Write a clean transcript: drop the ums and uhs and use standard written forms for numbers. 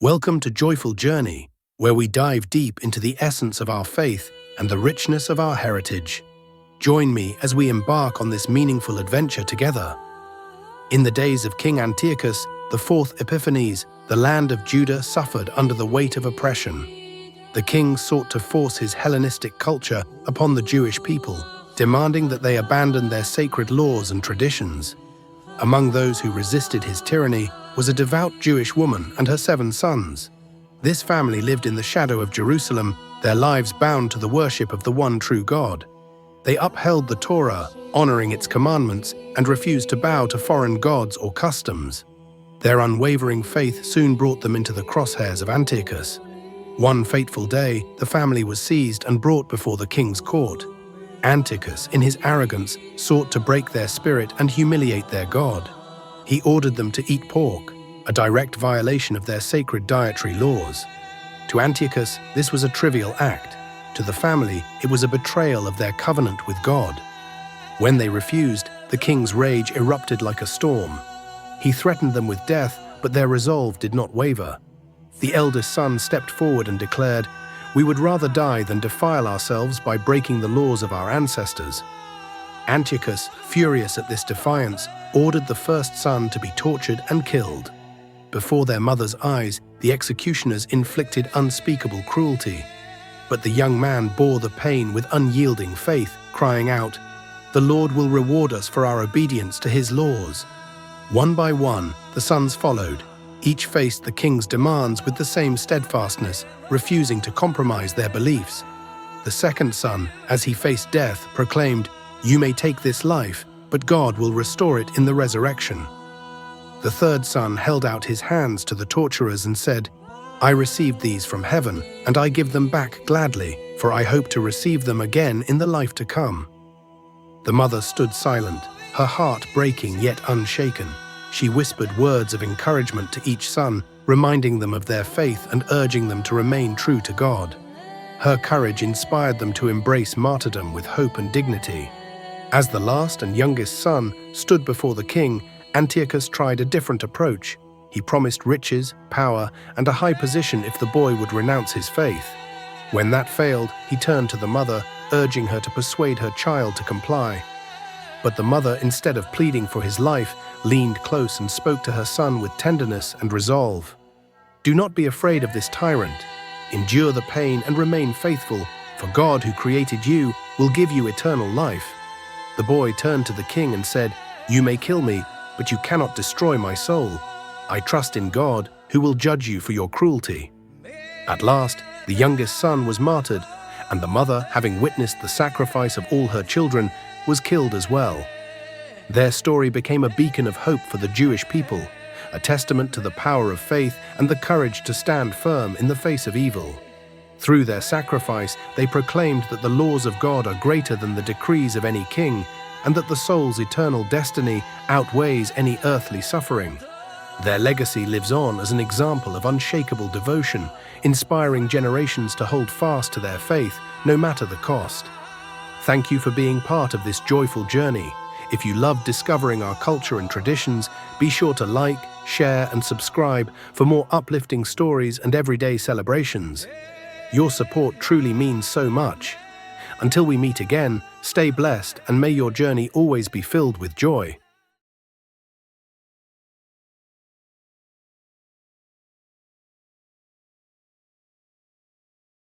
Welcome to Joyful Journey, where we dive deep into the essence of our faith and the richness of our heritage. Join me as we embark on this meaningful adventure together. In the days of King Antiochus, the fourth Epiphanes, the land of Judah suffered under the weight of oppression. The king sought to force his Hellenistic culture upon the Jewish people, demanding that they abandon their sacred laws and traditions. Among those who resisted his tyranny was a devout Jewish woman and her 7 sons. This family lived in the shadow of Jerusalem, their lives bound to the worship of the one true God. They upheld the Torah, honoring its commandments, and refused to bow to foreign gods or customs. Their unwavering faith soon brought them into the crosshairs of Antiochus. One fateful day, the family was seized and brought before the king's court. Antiochus, in his arrogance, sought to break their spirit and humiliate their God. He ordered them to eat pork, a direct violation of their sacred dietary laws. To Antiochus, this was a trivial act. To the family, it was a betrayal of their covenant with God. When they refused, the king's rage erupted like a storm. He threatened them with death, but their resolve did not waver. The eldest son stepped forward and declared, "We would rather die than defile ourselves by breaking the laws of our ancestors." Antiochus, furious at this defiance, ordered the first son to be tortured and killed. Before their mother's eyes, the executioners inflicted unspeakable cruelty. But the young man bore the pain with unyielding faith, crying out, "The Lord will reward us for our obedience to his laws." One by one, the sons followed. Each faced the king's demands with the same steadfastness, refusing to compromise their beliefs. The second son, as he faced death, proclaimed, "You may take this life, but God will restore it in the resurrection." The third son held out his hands to the torturers and said, "I received these from heaven, and I give them back gladly, for I hope to receive them again in the life to come." The mother stood silent, her heart breaking yet unshaken. She whispered words of encouragement to each son, reminding them of their faith and urging them to remain true to God. Her courage inspired them to embrace martyrdom with hope and dignity. As the last and youngest son stood before the king, Antiochus tried a different approach. He promised riches, power, and a high position if the boy would renounce his faith. When that failed, he turned to the mother, urging her to persuade her child to comply. But the mother, instead of pleading for his life, leaned close and spoke to her son with tenderness and resolve. "Do not be afraid of this tyrant. Endure the pain and remain faithful, for God who created you will give you eternal life." The boy turned to the king and said, "You may kill me, but you cannot destroy my soul. I trust in God, who will judge you for your cruelty." At last, the youngest son was martyred, and the mother, having witnessed the sacrifice of all her children, was killed as well. Their story became a beacon of hope for the Jewish people, a testament to the power of faith and the courage to stand firm in the face of evil. Through their sacrifice, they proclaimed that the laws of God are greater than the decrees of any king, and that the soul's eternal destiny outweighs any earthly suffering. Their legacy lives on as an example of unshakable devotion, inspiring generations to hold fast to their faith, no matter the cost. Thank you for being part of this joyful journey. If you love discovering our culture and traditions, be sure to like, share, and subscribe for more uplifting stories and everyday celebrations. Your support truly means so much. Until we meet again, stay blessed and may your journey always be filled with joy.